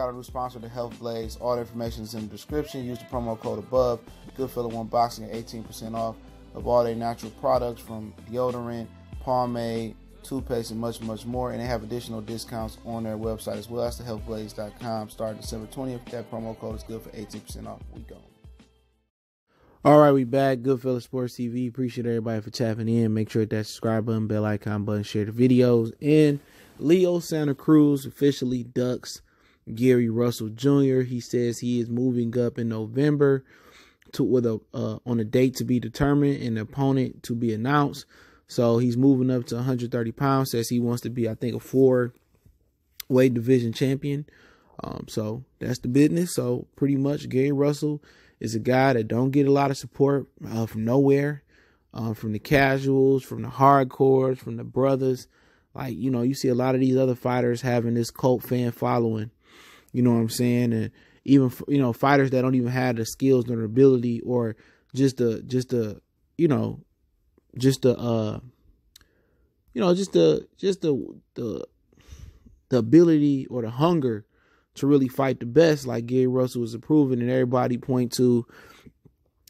got a new sponsor, the Health Blaze. All the information is in the description. Use the promo code above. Goodfellow Unboxing at 18% off of all their natural products from deodorant, pomade, toothpaste, and much, much more. And they have additional discounts on their website as well. That's thehealthblaze.com. Starting December 20th. That promo code is good for 18% off. We go. All right, we back. Goodfellas Sports TV. Appreciate everybody for tapping in. Make sure that subscribe button, bell icon button, share the videos. And Leo Santa Cruz officially ducks Gary Russell Jr. He says he is moving up in November on a date to be determined and an opponent to be announced. So he's moving up to 130 pounds. Says he wants to be, I think, a 4-weight division champion. So that's the business. So pretty much Gary Russell is a guy that don't get a lot of support from nowhere, from the casuals, from the hardcores, from the brothers. Like, you know, you see a lot of these other fighters having this cult fan following, you know what I'm saying? And even, you know, fighters that don't even have the skills or the ability or just the ability or the hunger to really fight the best, like Gary Russell was approving, and everybody point to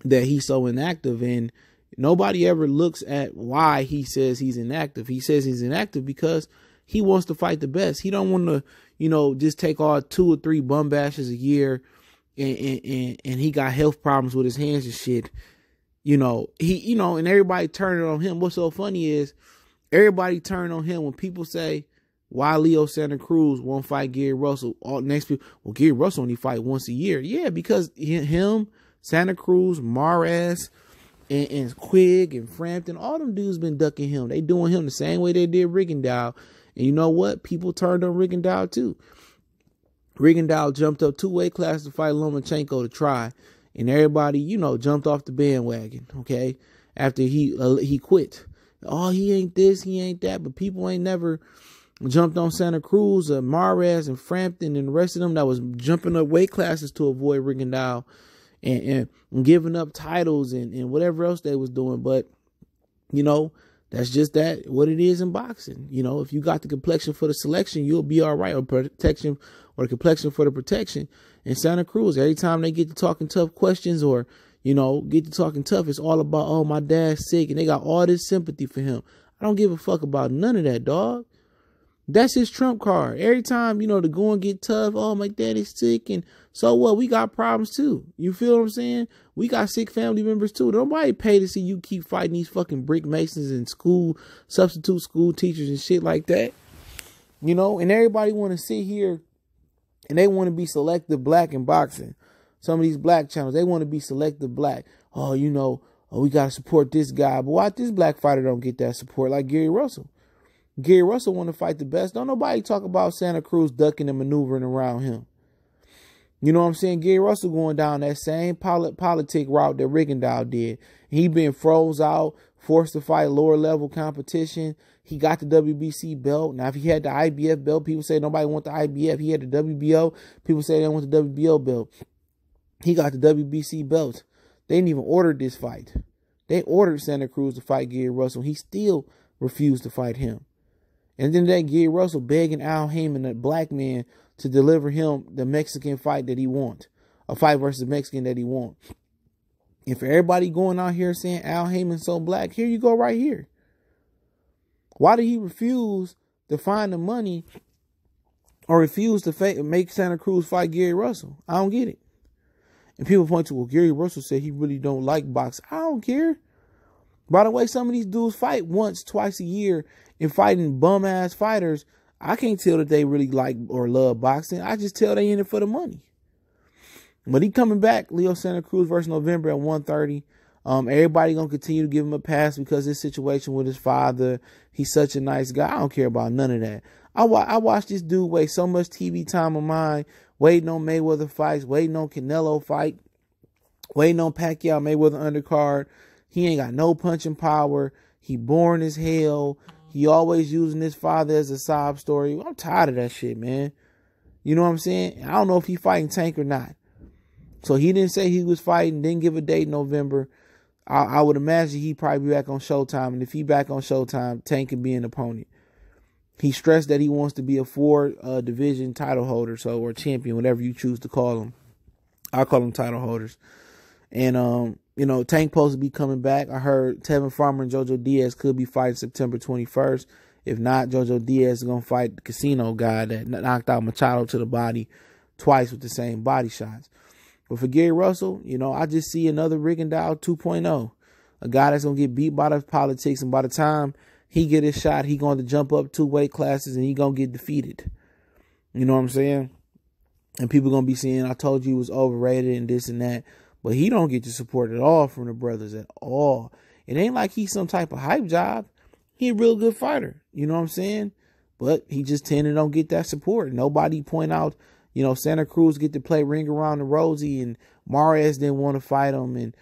that he's so inactive, and nobody ever looks at why he says he's inactive. He says he's inactive because he wants to fight the best. He don't want to, you know, just take all 2 or 3 bum bashes a year, and he got health problems with his hands and shit. You know, and everybody turning on him. What's so funny is everybody turn on him when people say, why Leo Santa Cruz won't fight Gary Russell? All next people, well, Gary Russell only fight once a year. Yeah, because him, Santa Cruz, Mares, and Quigg and Frampton, all them dudes been ducking him. They doing him the same way they did Rigondeaux. And you know what? People turned on Rigondeaux too. Rigondeaux jumped up 2 weight classes to fight Lomachenko to try. And everybody, you know, jumped off the bandwagon, okay? After he quit. Oh, he ain't this, he ain't that. But people ain't never jumped on Santa Cruz, Mares, and Frampton, and the rest of them that was jumping up weight classes to avoid Rigondeaux and giving up titles and whatever else they was doing. But, you know, that's just what it is in boxing. You know, if you got the complexion for the selection, you'll be all right, or protection, or the complexion for the protection. And Santa Cruz, every time they get to talking tough questions or, you know, get to talking tough, it's all about, oh, my dad's sick, and they got all this sympathy for him. I don't give a fuck about none of that, dog. That's his trump card. Every time, you know, to go and get tough, oh, my daddy's sick, and so what? We got problems too. You feel what I'm saying? We got sick family members too. Nobody pay to see you keep fighting these fucking brick masons and substitute school teachers and shit like that. You know, and everybody want to sit here and they want to be selective black in boxing. Some of these black channels, they want to be selective black. Oh, you know, we got to support this guy. But why this black fighter don't get that support like Gary Russell? Gary Russell want to fight the best. Don't nobody talk about Santa Cruz ducking and maneuvering around him. You know what I'm saying? Gary Russell going down that same politic route that Rigondeaux did. He been froze out, forced to fight lower level competition. He got the WBC belt. Now, if he had the IBF belt, people say nobody want the IBF. He had the WBO. People say they don't want the WBO belt. He got the WBC belt. They didn't even order this fight. They ordered Santa Cruz to fight Gary Russell. He still refused to fight him. And then that Gary Russell begging Al Heyman, a black man, to deliver him the Mexican fight that he wants. A fight versus a Mexican that he wants. And for everybody going out here saying Al Heyman's so black, here you go right here. Why did he refuse to find the money or refuse to make Santa Cruz fight Gary Russell? I don't get it. And people point to, well, Gary Russell said he really don't like boxing. I don't care. By the way, some of these dudes fight once, twice a year and fighting bum-ass fighters. I can't tell that they really like or love boxing. I just tell they in it for the money. But he coming back, Leo Santa Cruz versus November at 130. Everybody going to continue to give him a pass because his situation with his father. He's such a nice guy. I don't care about none of that. I watched this dude waste so much TV time of mine, waiting on Mayweather fights, waiting on Canelo fight, waiting on Pacquiao Mayweather undercard. He ain't got no punching power. He boring as hell. He always using his father as a sob story. I'm tired of that shit, man. You know what I'm saying? I don't know if he fighting Tank or not. So he didn't say he was fighting, didn't give a date in November. I would imagine he probably be back on Showtime. And if he back on Showtime, Tank can be an opponent. He stressed that he wants to be a 4 division title holder, or champion, whatever you choose to call them. I call them title holders. And Tank supposed to be coming back. I heard Tevin Farmer and JoJo Diaz could be fighting September 21st. If not, JoJo Diaz is gonna fight the casino guy that knocked out Machado to the body twice with the same body shots. But for Gary Russell, I just see another Rigondeaux 2.0. A guy that's going to get beat by the politics, and by the time he get his shot, he going to jump up 2 weight classes and he going to get defeated. You know what I'm saying? And people going to be saying, I told you he was overrated and this and that. But he don't get the support at all from the brothers at all. It ain't like he's some type of hype job. He a real good fighter. You know what I'm saying? But he just tend to don't get that support. Nobody point out, Santa Cruz get to play Ring Around the Rosie, and Mares didn't want to fight him. And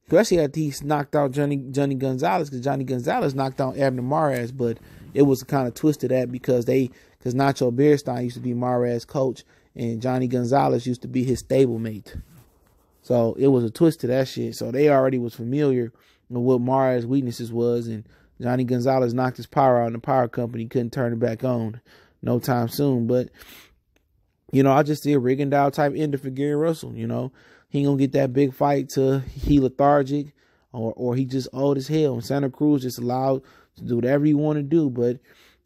especially after he knocked out Johnny Gonzalez, because Johnny Gonzalez knocked out Abner Mares, but it was kind of twist of that because Nacho Beerstein used to be Mares' coach, and Johnny Gonzalez used to be his stablemate. So it was a twist to that shit. So they already was familiar with what Mares' weaknesses was, and Johnny Gonzalez knocked his power out, and the power company couldn't turn it back on no time soon. But I just see a Rigondeaux type ender for Gary Russell. He ain't gonna get that big fight till he lethargic or he just old as hell. And Santa Cruz just allowed to do whatever he want to do. But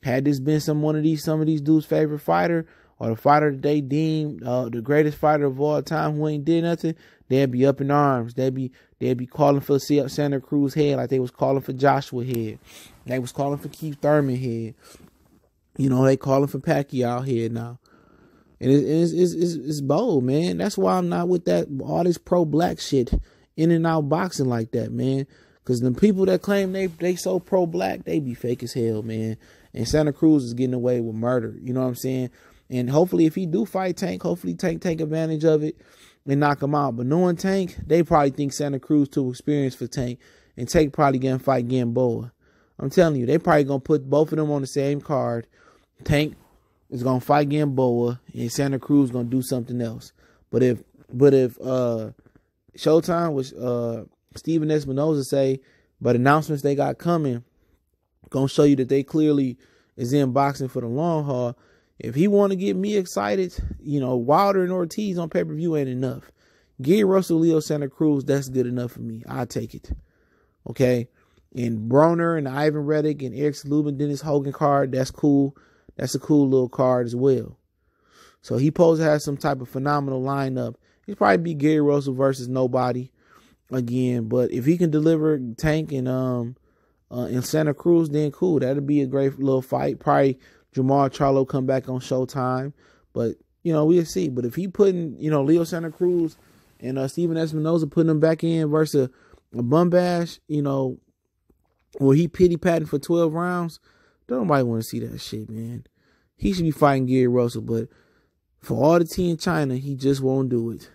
had this been some of these dudes' favorite fighter, or the fighter that they deem the greatest fighter of all time who ain't did nothing, they'd be up in arms. They'd be calling for Santa Cruz head like they was calling for Joshua head. They was calling for Keith Thurman head. They calling for Pacquiao head now. And it's bold, man. That's why I'm not with all this pro-black shit, in and out boxing like that, man. Because the people that claim they so pro-black, they be fake as hell, man. And Santa Cruz is getting away with murder. You know what I'm saying? And hopefully if he do fight Tank, hopefully Tank take advantage of it and knock him out. But knowing Tank, they probably think Santa Cruz too experienced for Tank. And Tank probably gonna fight Gamboa. I'm telling you, they probably gonna put both of them on the same card. Tank is gonna fight Gamboa, and Santa Cruz gonna do something else. But if Showtime, which Stephen Espinoza say, but announcements they got coming, gonna show you that they clearly is in boxing for the long haul. If he want to get me excited, Wilder and Ortiz on pay-per-view ain't enough. Gary Russell, Leo Santa Cruz, that's good enough for me. I'll take it. Okay? And Broner and Ivan Reddick and Eric Lubin, Dennis Hogan card, that's cool. That's a cool little card as well. So he supposed to have some type of phenomenal lineup. He'd probably be Gary Russell versus nobody again. But if he can deliver Tank and Santa Cruz, then cool. That'd be a great little fight. Probably Jamal Charlo come back on Showtime. But, we'll see. But if he putting, Leo Santa Cruz and Stephen Espinoza putting him back in versus a bum bash, where he pity-patting for 12 rounds, don't nobody want to see that shit, man. He should be fighting Gary Russell, but for all the tea in China, he just won't do it.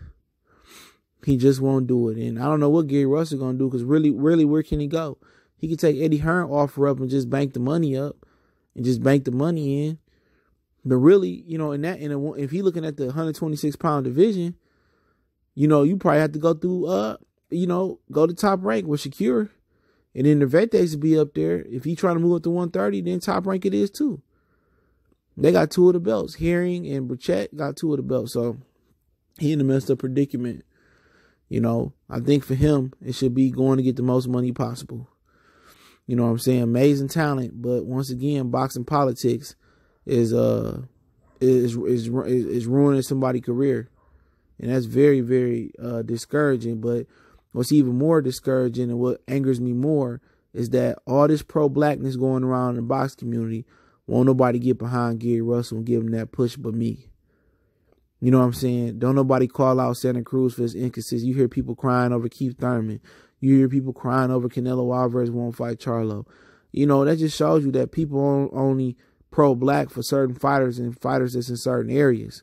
He just won't do it. And I don't know what Gary Russell going to do, because really, where can he go? He could take Eddie Hearn offer up and just bank the money up and just bank the money in. But really, if he looking at the 126-pound division, you probably have to go through, go to Top Rank with Shakira. And then the Vetes will be up there. If he trying to move up to 130, then Top Rank it is too. They got 2 of the belts. Herring and Burchett got 2 of the belts. So he in the midst of predicament. I think for him, it should be going to get the most money possible. You know what I'm saying? Amazing talent. But once again, boxing politics is ruining somebody's career. And that's very, very discouraging. But what's even more discouraging and what angers me more is that all this pro-blackness going around in the box community, won't nobody get behind Gary Russell and give him that push but me. You know what I'm saying? Don't nobody call out Santa Cruz for his inconsistency. You hear people crying over Keith Thurman. You hear people crying over Canelo Alvarez won't fight Charlo. That just shows you that people are only pro-black for certain fighters and fighters that's in certain areas.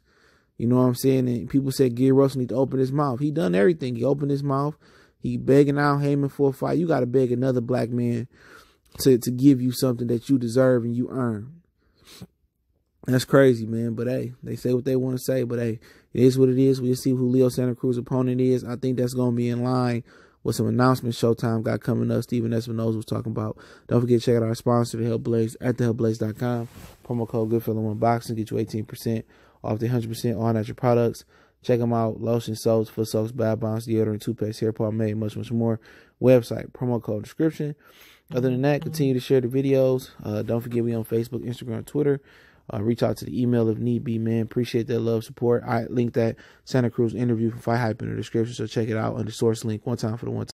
You know what I'm saying? And people said Gary Russell need to open his mouth. He done everything. He opened his mouth. He begging Al Heyman for a fight. You got to beg another black man to give you something that you deserve and you earn. That's crazy, man. But, hey, they say what they want to say. But, hey, it is what it is. We'll see who Leo Santa Cruz's opponent is. I think that's going to be in line with some announcements Showtime got coming up. Steven Espinosa was talking about. Don't forget to check out our sponsor, The Help Blaze, at thehelpblaze.com. Promo code GoodFeeling1Boxing get you 18% off the 100% all natural products. Check them out. Lotion, soaps, foot soaps, bath bombs, deodorant, toothpaste, hair pomade, much, much more. Website, promo code description. Other than that, continue to share the videos. Don't forget we on Facebook, Instagram, Twitter. Reach out to the email if need be, man. Appreciate that love, support. I linked that Santa Cruz interview from Fight Hype in the description, so check it out under source link one time for the one time.